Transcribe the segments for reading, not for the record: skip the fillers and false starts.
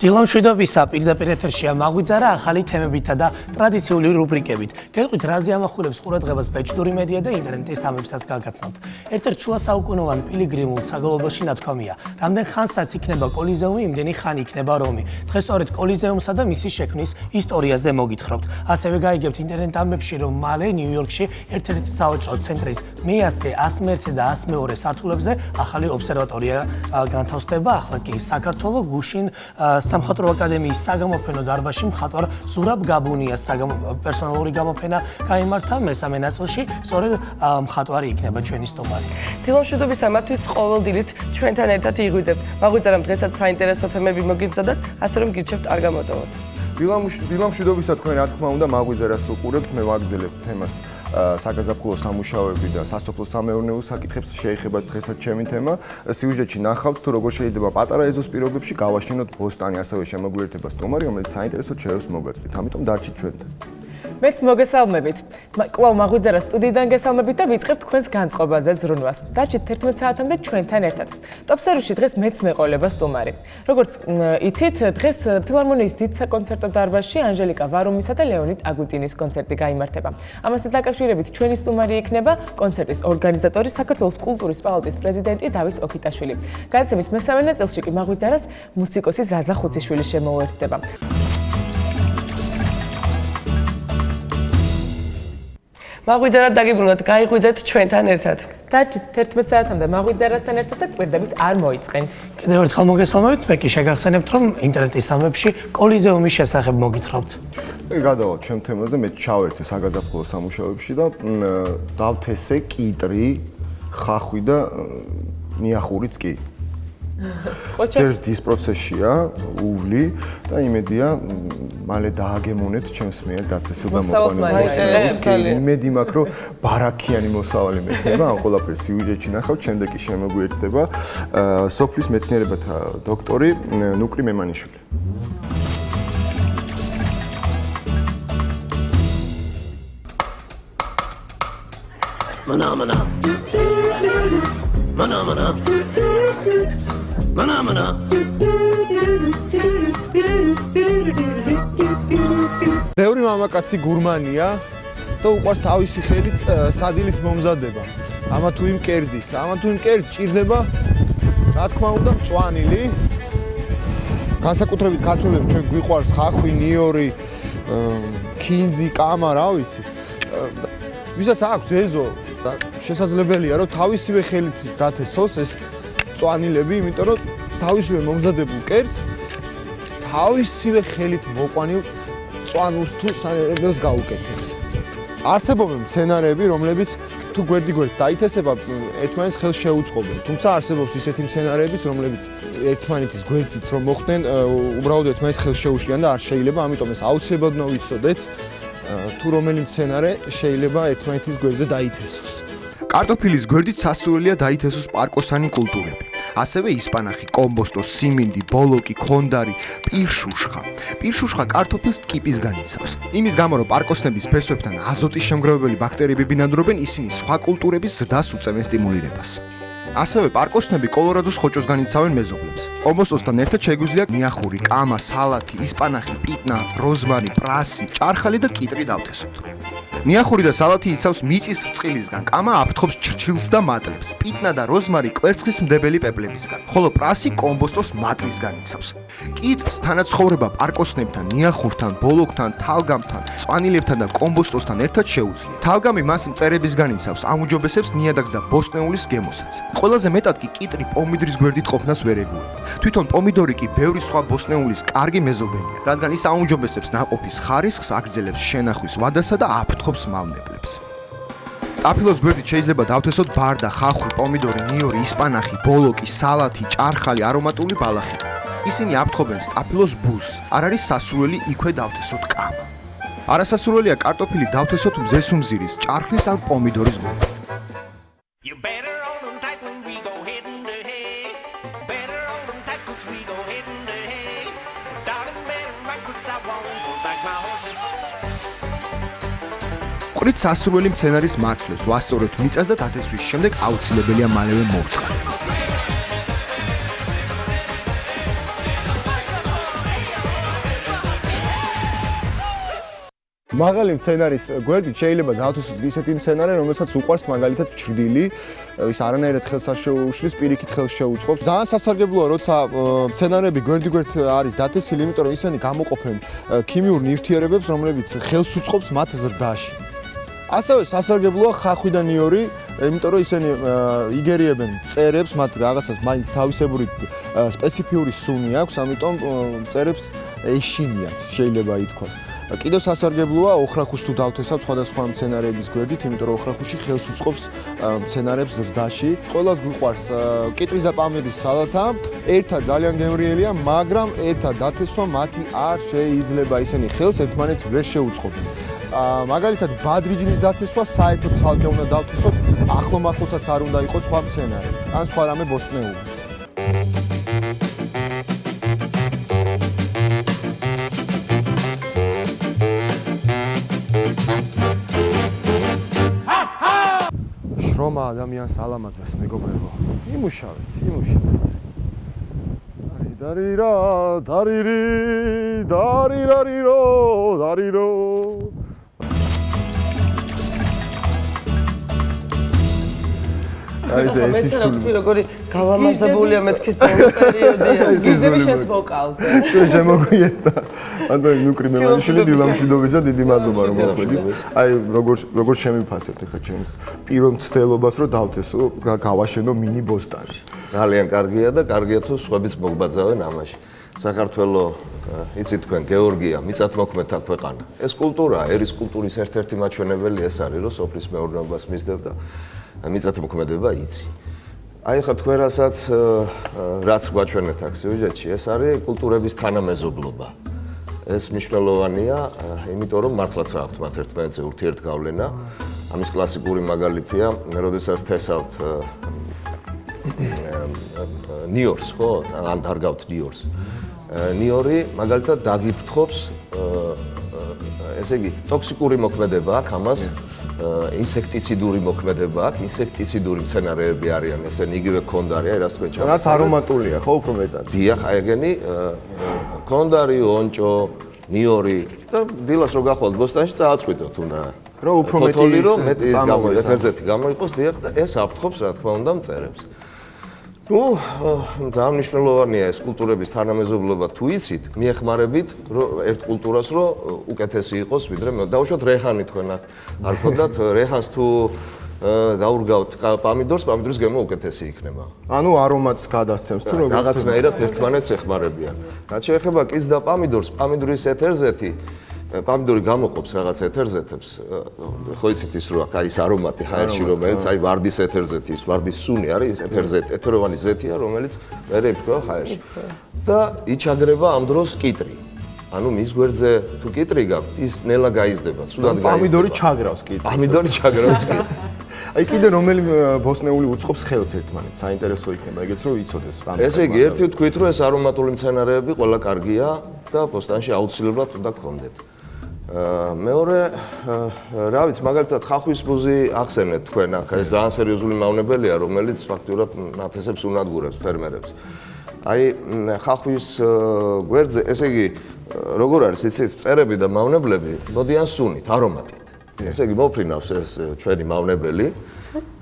დილამშვიდობისა პირდაპირ ეთერშია მაღვიძარა ახალი თემებითა და ტრადიციული რუბრიკებით. გეტყვით რაზე ამახვილებს ყურადღებას ბეჭდური მედია და ინტერნეტის თემებსაც გაგაცნობთ. ერთ-ერთ შუა საუკუნოვან პილიგრიმულ საგალობლში ნათქვამია, რამდენ ხანსაც იქნება კოლიზეუმი, იმდენი ხანი იქნება რომი. დღეს სწორედ კოლიზეუმსა და მისი შექმნის ისტორიაზე მოგითხრობთ. ასევე გაიგებთ ინტერნეტ ამბებში, რომ მალე ნიუ-იორკში ერთ-ერთი სავაჭრო ცენტრის მე-100, 101 და 102 სართულებზე ახალი ობსერვატორია განთავსდება. ახლა კი საქართველოს გუშინ სამხატვრო აკადემიის საგამოფენო დარბაზში მხატვარ ზურაბ გაბუნიას პერსონალური გამოფენა გაიმართა. მესამე ნაწილში სწორედ მხატვარი იქნება ჩვენი სტუმარი. დილამშვიდობის ამათვით ყოველდღიურად ჩვენთან ერთად იღვიძებთ. მაღვიძარამ დღესაც საინტერესო თემები მოგიბრძოდათ, ასე რომ გირჩევთ არ გამოტოვოთ. დილამშვიდობისა თქვენ რა თქმა უნდა მაღვიძარას უყურებთ, მე ვაგრძელებ თემას საგაზაფხულო სამუშაოები და სასოფლო-სამეურნეო საკითხებს შეეხება დღესაც ჩემი თემა. სიუჟეტში ნახავთ თუ როგორ შეიძლება პატარა ეზოს პირობებში გავაშინოთ ბოსტანი, ასევე შემოგვიერთება სტუმარი, რომელიც საინტერესო ჩერებს მოგაწვით. ამიტომ დარჩით ჩვენთან. მეც მოგესალმებით. კვლავ მაღვიძარას სტუდიიდან გესალმებით და ვიწყებთ თქვენს განწყობაზე ზრუნვას. დარჩით 11 საათამდე ჩვენთან ერთად. ტოპსერვიში დღეს მეც მეყოლება სტუმარი. როგორც იცით, დღეს ფილარმონიის დიდ საკონცერტო დარბაზში ანჟელიკა ვარუმისა და ლეონიდ აგუტინის კონცერტი გაიმართება. ამასთან დაკავშირებით ჩვენი სტუმარი იქნება კონცერტის ორგანიზატორი, საქართველოს კულტურის პალატის პრეზიდენტი დავით ოქიტაშვილი. გადაცემის მესამე ნაწილში კი მაღვიძარას მუსიკოსი ზაზა ხუციშვილი შემოუერთდება. მაღვიძარად დაგიბრუნოთ, გაიღვიძეთ ჩვენთან ერთად. დარჩით 11 საათამდე მაღვიძარასთან ერთად და კვირდებით არ მოიწყენ. კიდევ ერთხელ მოგესალმებით, მე კი შეგახსენებთ, რომ ინტერნეტის თემებში კოლიზეუმის შესახებ მოგითხრობთ. გადავალთ ჩემ თემაზე, მე ჩავერთე საგაზაფხულო სამუშაოებში და დავთესე კიტრი, ხახვი და ნიახურიც კი. ჯერს დის პროცესია, უვლი და იმედია მალე დააგემონეთ ჩემს მიერ დათესება მოყვანილობა. იმედი მაქვს, რომ ბარაქიანი მოსავალი მექნება, ამ ყველაფერს სიუჟეტში ნახავთ, შემდეგ კი შემოგვიერთდება სოფლის მეცნიერებათა დოქტორი ნუკრი მემანიშვილი. Mana. ბევრი მამაკაცი გურმანია და უყვარს თავისი ხელით სადილის მომზადება. ამა თუ იმ კერძის ჭირდება, რა თქმა უნდა, მწვანილი. განსაკუთრებით ქართველებს ჩვენ გვიყვარს ხახვი, ნიორი, ქინძი, კამა, რა ვიცი. ვისაც აქვს ეზო, შესაძლებელია, რომ თავისივე ხელით დათესოს ეს მწვანილები, იმიტომ რომ თავისივე მომზადებულ კერძს თავისივე ხელით მოყვანილ მწვანულს თუ სანერებს გაუკეთებს. არსებობენ მცენარეები, რომლებიც თუ გვერდ-გვერდ დაითესება, ერთმანეთს ხელს შეუწყობენ. თუმცა არსებობს ისეთი მცენარეებიც, რომლებიც ერთმანეთის გვერდით რომ მოხდნენ, უბრალოდ ერთმანეთს ხელს შეუშლიან და არ შეიძლება, ამიტომ ეს აუცილებლად ვიცოდეთ, თუ რომელი მცენარე შეიძლება ერთმანეთის გვერდზე დაითესოს. კარტოფილის გვერდით სასურველია დაითესოს პარკოსანი კულტურები. ასევე ისპანახი, კომბოსტო, სიმინდი, ბოლოკი, ქონდარი, პირშუშხა. პირშუშხა კარტოფილს ტკიპისგან იცავს. იმის გამო, რომ პარკოსნების ფესვებთან აზოტის შემგროვებელი ბაქტერიები ბინადრობენ, ისინი სხვა კულტურების ზრდას უწევენ სტიმულირებას. ასევე პარკოსნები კოლორადოს ხოჭოსგან იცავენ მეზობლებს. კომბოსტოსთან ერთად შეგვიძლია ნიახური, კამა, სალათი, ისპანახი, პიტნა, როზმარი, პრასი, ჭარხალი და კიტრი დავთესოთ. ნიახური და სალათი იცავს მიწის რწყილისგან, კამა აფრთხობს ჩრჩილს და მატლებს, პიტნა და როზმარი კვერცხის მდებელი პეპლებისგან, ხოლო პრასი კომბოსტოს მატლისგან იცავს. კიტრს თანაცხოვრება პარკოსნებთან, ნიახურთან, ბოლოკთან, თალგამთან, წვანილებთან და კომბოსტოსთან ერთად შეუძლია. თალგამი მას მწერებისგან იცავს, ამუჯობესებს ნიადაგს და ბოსტნეულის გემოსაც. ყველაზე მეტად კი კიტრი პომიდორის გვერდით ყოფნას ვერ ეგუება. თვითონ პომიდორი კი ბევრი სხვა ბოსტნეულის კარგი მეზობელია, რადგან ის აუმჯობესებს ნაყოფის ხარისხს, აგრძელებს შენახვის ვადასა და აფრთხობს მამლებს. სტაფილოს გვერდით შეიძლება დავთესოთ ბარდა, ხახვი, პომიდორი, ნიორი, ისპანახი, ბოლოკი, სალათი, ჭარხალი, არომატული ბალახი. ისინი აფრთხობენ სტაფილოს ბუზს. არ არის სასურველი იქვე დავთესოთ კამა. არასასურველია კარტოფილი დავთესოთ მზესუმზირის, ჭარხლის ან პომიდორის გვერდით. ყრით სასურველი მცენარის მარცვლებს ვასწორებთ მიწას და დათესვის შემდეგ აუცილებელია მალევე მოვწყალოთ. მაღალი მცენარის გვერდით შეიძლება დავთვალოთ ისეთი მცენარე, რომელსაც უყვარს მაგალითად ჩრდილი, ის არანაირად ხელს არ შეუშლის, პირიქით ხელს შეუწყობს. ძალიან სასარგებლოა, როცა მცენარები გვერდ-გვერდ არის დათესილი, იმიტომ რომ ისინი გამოყოფენ ქიმიურ ნივთიერებებს, რომლებიც ხელს უწყობს მათ ზრდაში. ასევე სასარგებლოა ხახვი და ნიორი, იმიტომ რომ ისინი იგერიებენ მწერებს, მათ რაღაცას მაინც თავისებური სპეციფიური სუნი აქვს, ამიტომ მწერებს ეშინიათ, შეიძლება ითქვას. კიდევ სასარგებლოა ოხრახუში თუ დავთესავ სხვადასხვა მცენარეების გვერდით, იმიტომ რომ ოხრახუში ხელს უწყობს მცენარებს ზრდაში. ყველას გვიყვარს კიტრის და პამირის სალათა, ერთად ძალიან გემრიელია, მაგრამ ერთად დათესვა მათი არ შეიძლება, ისინი ხელს ერთმანეთს ვერ შეუწყობენ. მაგალითად ბადრიჯნის დათესვა საერთოდ ცალკე უნდა დავთესოთ, ახლომახლოსაც არ უნდა იყოს სხვა მცენარე, ან სხვა რამე ბოსტნეული. შრომა ადამიანს ალამაზებს, მეგობრებო. იმუშავეთ. დარირა, დარირი, დარირარირო, დარირო. აი ეს ერთი სული. როგორი გავამაზებულია მეთქის პერიოდია. გიზები შენს ვოკალზე. შემოგვიერთა. ანდრეი ნუკრიმევანიშვილი დილამშვიდობის და დიდი მადლობა რომ მოხვედი. აი როგორ შემიფასებთ ხა ჩემს პირო მცდელობას რომ დავთესო, გავაშენო მინი ბოსტანი. ძალიან კარგია და კარგია თუ სხვებიც მოგბაძავენ ამაში. საქართველოს იცით თქვენ გეორგია მიწათმოქმედთა ქვეყანა. ეს კულტურაა, ერის კულტურის ერთ-ერთი მაჩვენებელი ეს არის, რომ სოფლის მეურნეობას მისდევ და მიწათმოქმედება იცი. აი ხა თქვენ რაც გვაჩვენეთ აქ სიუჟეტში, ეს არის კულტურების თანამეზობლობა. ეს მნიშვნელოვანია, იმიტომ რომ მართლაც აქვთ მათ ერთმანეთზე ურთიერთგავლენა. ამის კლასიკური მაგალითია, როდესაც თესავთ ნიორს, ხო? ან დარგავთ ნიორს. ნიორი მაგალითად დაგიფრთხობს, ესე იგი, ტოქსიკური მოქმედება აქვს ამას. ინსექტიციდური მოქმედება აქვს, ინსექტიციდური მცენარეები არიან, ესენი იგივე ქონდარი, აი რას თქვენ ჩავარდით. რაც არომატულია, ხო, უფრო მეტად. დიახ, აი ეგენი ქონდარი, ონჭო, ნიორი და დილას რო გახვალთ ბოსტანში წააწყვიტოთ უნდა. რომ უფრო მეტი მეტი ეთერზეთი გამოიყოს, დიახ და ეს აფრთხობს რა თქმა უნდა მწერებს. ნუ ძალიან მნიშვნელოვანია ეს კულტურების თანამეზობლობა თუ იცით, მიეხმარებით ერთ კულტურას რომ უკეთესი იყოს ვიდრე დაუშვათ რეჰანი თქვენ არ ხონდათ რეჰანს თუ დაურგავთ პამიდორის გემო უკეთესი იქნება. ანუ არომატს გადასცემს თუ როგორ რაღაცნაირად ერთმანეთს ეხმარებიან. რაც შეეხება კის და პამიდორის ეთერზეთი პამიდორი გამოყოფს რაღაც ეთერზეთებს. ხო იცით ის რომ აი ეს არომატი ჰაერში რომელიც აი ვარდის ეთერზეთი, ის ვარდის სუნი არის ეთერზეთი, ეთეროვანი ზეთია რომელიც მერე იფრთხება ჰაერში. და იჩაგრება ამ დროს კიტრი. ანუ მის გვერდზე თუ კიტრი გაქვთ, ის ნელა გაიზრდება, ცუდად გაიზრდება. პამიდორი ჩაგრავს კიტრს. პამიდორი ჩაგრავს კიტრს. აი კიდე რომელი ბოსტნეული უწყობს ხელს ერთმანეთს, საინტერესო იქნება, ეგეც რომ იცოდეს. ესე იგი, ერთი ვთქვით რომ ეს არომატული მცენარეები ყველა კარგია და ბოსტანში აუცილებლად უნდა გქონდეთ. მეორე, რა ვიცი, მაგალითად ხახვის ბუზი ახსენეთ თქვენ აქ, ეს ძალიან სერიოზული მავნებელია, რომელიც ფაქტურად ნათესებს უნადგურებს ფერმერებს. აი ხახვის გვერდზე, ესე იგი, როგორ არის იცით, მწერები და მავნებლები მოდიან სუნით, არომატით. ესე იგი, მოფრინავს ეს ჩვენი მავნებელი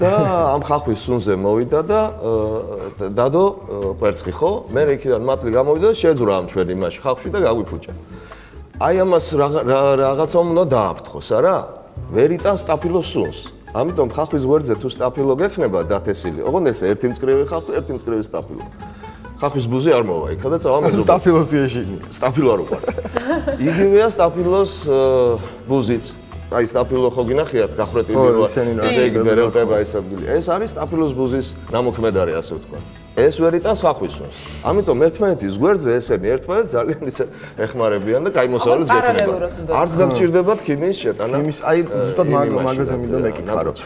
და ამ ხახვის სუნზე მოვიდა და დადო კვერცხი, ხო? მე იქიდან მატლი გამოვიდა და შეძვრა ამ ჩვენი იმაში ხახვში და გაგვიფუჭა. აი ამას რაღაცა უნდა დააფრთხოს, არა? ვერ იტანს სტაფილოს სუნს. ამიტომ ხახვის გვერდზე თუ სტაფილო გექნება დათესილი, ოღონდ ეს ერთი მწკრივი ხახვი, ერთი მწკრივი სტაფილო. ხახვის ბუზი არ მოვა იქა და წავამეზობ. სტაფილოს ეშინი. სტაფილო არ უყარს. იგივეა სტაფილოს ბუზიც. აი სტაფილო ხო გინახიათ გახრეტილი როა. ესე იგი ვერელყება ეს ადგილი. ეს არის სტაფილოს ბუზის ნამოქმედარი, ასე ვთქვა. ეს ვერ იტანს ხახვის სუნს. ამიტომ ერთმანეთის გვერდზე ესენი ერთმანეთს ძალიან ისე ეხმარებიან და კაი მოსავლიც გექნება. არც დაგჭირდებათ ქიმიის შეტანა. ქიმიის, აი ზუსტად მაგაზე მინდა მეკითხა, რომ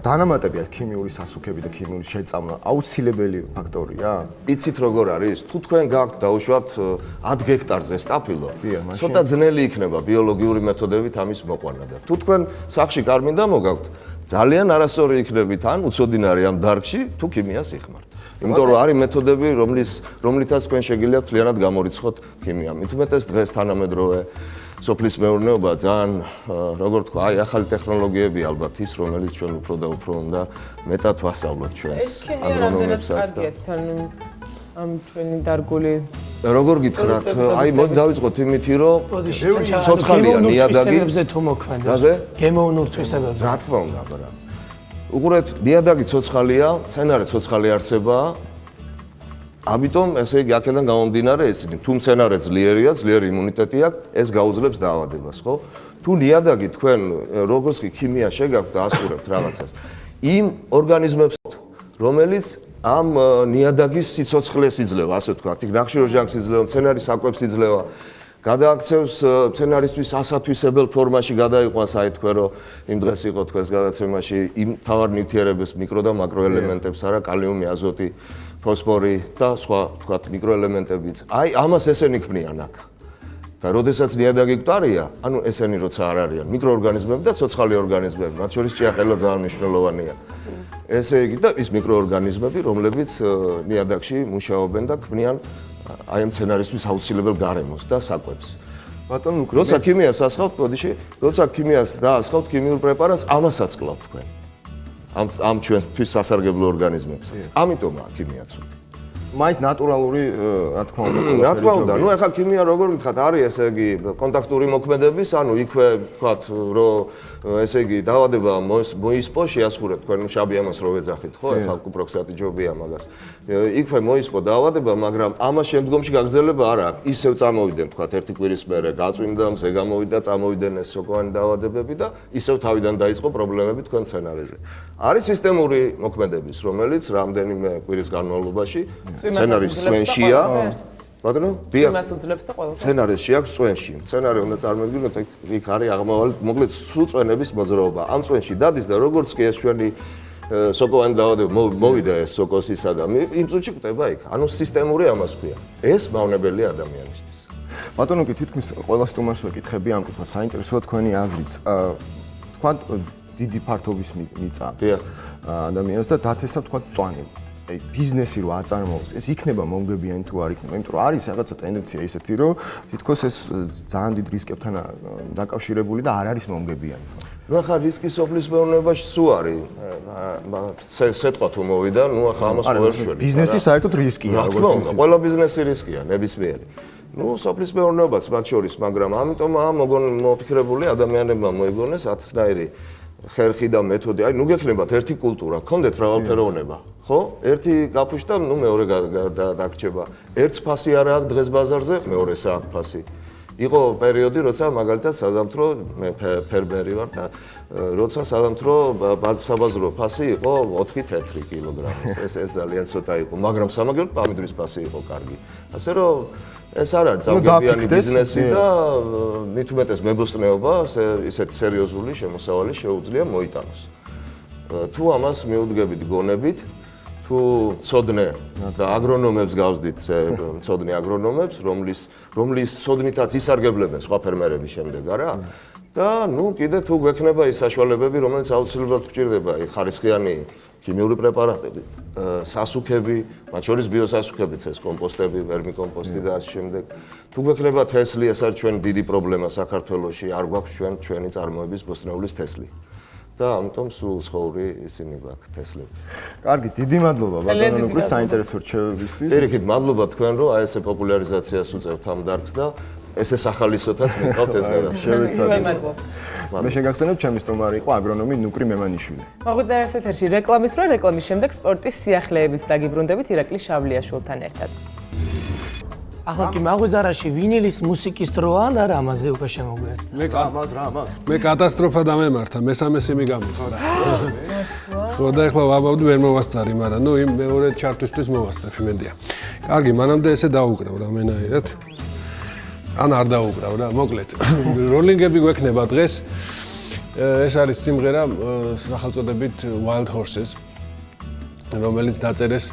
დანამატებიათ ქიმიური სასუქები და ქიმიური შეწამნა აუცილებელი ფაქტორია? იცით როგორ არის? თუ თქვენ გაქვთ დაუშვათ 10 გექტარზე სტაფილო, ცოტა ძნელი იქნება ბიოლოგიური მეთოდებით ამის მოყვანა და თუ თქვენ სახში კარ-მინდა მოგაქვთ, ძალიან არასწორი იქნებით ან უცოდინარი ამ დარგში თუ ქიმიას იხმართ. იმიტომ რომ არის მეთოდები, რომლითაც თქვენ შეგიძლიათ მთლიანად გამორიცხოთ ქიმია. მით უმეტეს დღეს თანამედროვე სოფლის მეურნეობა ძალიან როგორ თქვა, აი ახალი ტექნოლოგიები ალბათ ის, რომელიც ჩვენ უფრო და უფრო უნდა მეტად ვასწავლოთ ჩვენს აგრონომებსაც და ამ ჩვენი დარგული როგორ გითხრათ, აი მოდი დავიწყოთ იმითი, რომ ცოცხალია ნიადაგი. თუ მოქმედებს. რაზე? გემოვნურ თვისებებზე. რა თქმა უნდა, აბა. უყურეთ, ნიადაგი ცოცხალია, მცენარე ცოცხალი არსებაა. ამიტომ ესე იგი აქედან გამომდინარე ესენი, თუ მცენარე ძლიერია, ძლიერი იმუნიტეტი აქვს, ეს გაუძლებს დაავადებას, ხო? თუ ნიადაგი თქვენ როგორც კი ქიმია შეგაქვთ და ასურებთ რაღაცას, იმ ორგანიზმებს, რომელიც ამ ნიადაგის სიცოცხლეს იძლევა, ასე ვთქვათ, იქ ნახშირორჟანგს იძლევა, მცენარის საკვებს იძლევა, გადააქცევს მცენარისთვის ასათვისებელ ფორმაში გადაიყვანს, აი თქვენ რომ იმ დღეს იყო თქვენს გადაცემაში იმ თავარ ნივთიერებებს, მიკრო და მაკროელემენტებს, არა, კალიუმი, აზოტი, ფოსფორი და სხვა ვთქვათ მიკროელემენტებიც. აი ამას ესენი ქმნიან აქ. და როდესაც ნიადაგი გვტარია, ანუ ესენი როცა არ არიან მიკროორგანიზმები და ცოცხალი ორგანიზმები, მათ შორის ჭიაყელა ძალიან მნიშვნელოვანია. ესე იგი და ის მიკროორგანიზმები, რომლებიც ნიადაგში მუშაობენ და ქმნიან აი ამ მცენარისთვის აუცილებელ გარემოს და საკვებს. ბატონო ლუკა, როცა ქიმიას ასხავთ, მოდიში, როცა ქიმიას დაასხავთ ქიმიურ პრეპარატს, ამასაც კლავთ თქვენ. ამ ჩვენთვის სასარგებლო ორგანიზმებსაც. ამიტომაა ქიმიაც. მაინც ნატურალური, რა თქმა უნდა, რა თქმა უნდა, ნუ ეხლა ქიმია როგორ გითხრათ, არის ესე იგი კონტაქტური მოქმედების, ანუ იქვე ვთქვათ, რომ ესე იგი დაავადება მოისპო, შეასხურეთ თქვენ შაბი ამას რო ვეძახით, ხო? ეხლა კუპროქსატი ჯობია მაგას. იქვე მოისპო დაავადება, მაგრამ ამას შემდგომში გაგრძელება არ აქვს. ისევ წამოვიდნენ, ვთქვათ, ერთი კვირის მერე გაწვიმდა, მზე გამოვიდა, წამოვიდნენ ეს სოკოვანი დაავადებები და ისევ თავიდან დაიწყო პრობლემები თქვენ მცენარეზე. არის სისტემური მოქმედების, რომელიც რამდენიმე კვირის განმავლობაში მცენარის წვენშია. ბატონო, დიახ. იმას უძლებს და ყველა. მცენარეში აქვს წვენში. მცენარე უნდა წარმოგიდგინოთ, იქ არის აღმავალი, მოკლედ სრულ წვენების მოძრაობა. ამ წვენში დადის და როგორც კი ეს ჩვენი სოკოვანი დაავადება მოვიდა ეს სოკოსისა და იმ წუთში კვდება იქ. ანუ სისტემური ამას ქვია. ეს მავნებელია ადამიანისთვის. ბატონო კი თითქმის ყველა სტუმარს ვეკითხები ამ კითხვას, საინტერესოა თქვენი აზრიც. თქვათ დიდი ფართობის მიწა ადამიანს და დათესავ თქვათ მწვანე. აი ბიზნესი რო აწარმოოს, ეს იქნება მომგებიანი თუ არ იქნება, იმიტომ რომ არის რაღაცა ტენდენცია ისეთი, რომ თითქოს ეს ძალიან დიდ რისკებთან დაკავშირებული და არ არის მომგებიანი. ნუ ახლა რისკი სოფლის მეურნეობაში სულ არის. სეტყვა თუ მოვიდა, ნუ ახლა ამას ყოველ შვილს. ბიზნესი საერთოდ რისკია, რა თქმა უნდა, ყველა ბიზნესი რისკია, ნებისმიერი. ნუ სოფლის მეურნეობაც მათ შორის, მაგრამ ამიტომ მოფიქრებული ადამიანებმა მოიგონეს ათსნაირი ხერხი და მეთოდი. აი, ნუ გექნებათ ერთი კულტურა, გქონდეთ მრავალფეროვნება, ხო? ერთი გაფუში და ნუ მეორე დაგრჩება. ერთს ფასი არ აქვს დღეს ბაზარზე, მეორეს აქვს ფასი. იყო პერიოდი, როცა მაგალითად სადამთრო მე ფერმერი ვარ და როცა სადამთრო საბაზრო ფასი იყო 4 თეთრი კილოგრამის. ეს ძალიან ცოტა იყო, მაგრამ სამაგეროდ პამიდრის ფასი იყო კარგი. ასე რომ ეს არ არის ძალგებიანი ბიზნესი და მით უმეტეს მებოსტნეობა ისეთ სერიოზული შემოსავალი შეუძლია მოიტანოს. თუ ამას მიუდგებით გონებით, თუ ცოდნე და აგრონომებს გავსდით, ცოდნე აგრონომებს, რომლის ცოდნითაც ისარგებლებენ სხვა ფერმერების შემდეგ, არა? და ნუ კიდე თუ გვექნება ის საშუალებები, რომელიც აუცილებლად გვჭირდება, ხარისხიანი ქიმიური პრეპარატები, სასუქები, მათ შორის ბიოსასუქებიც ეს კომპოსტები, ვერმიკომპოსტი და ასე შემდეგ. თუ გვექნება თესლი, ეს არის ჩვენი დიდი პრობლემა საქართველოში, არ გვაქვს ჩვენი წარმოების ბოსტნეულის თესლი. და ამიტომ სულ ცხოვრი ისინი გვაქვს თესლები. კარგი, დიდი მადლობა ბატონო ლუკა საინტერესო რჩევებისთვის. ერიქით, მადლობა თქვენ, რომ აი ესე პოპულარიზაციას უწევთ ამ დარგს და ესე სახალისოთაც მიყავთ ეს გადაცემა. შევეცადეთ. მე შეგახსენებ, ჩემი სტუმარი იყო აგრონომი ნუკრი მემანიშვილი. მაგვიძარას ეთერში რეკლამის რო რეკლამის შემდეგ სპორტის სიახლეებით დაგიბრუნდებით ირაკლი შავლიაშვილთან ერთად. ახლა კი მაგვიძარაში ვინილის მუსიკის დროა და რამაზე უკვე შემოგვიერთდა. მე კატასტროფა დამემართა, მესამე სიმი გამოწყდა. ხო და ეხლა ვაბავდი ვერ მოვასწარი, მაგრამ ნუ იმ მეორე ჩარტვისთვის მოვასწრებ იმედია. კარგი, მანამდე ესე დაუკრავ რამენაირად. ან არ დაუკრავ რა, მოკლედ. როლინგები გვექნება დღეს. ეს არის სიმღერა სახელწოდებით Wild Horses, რომელიც დაწერეს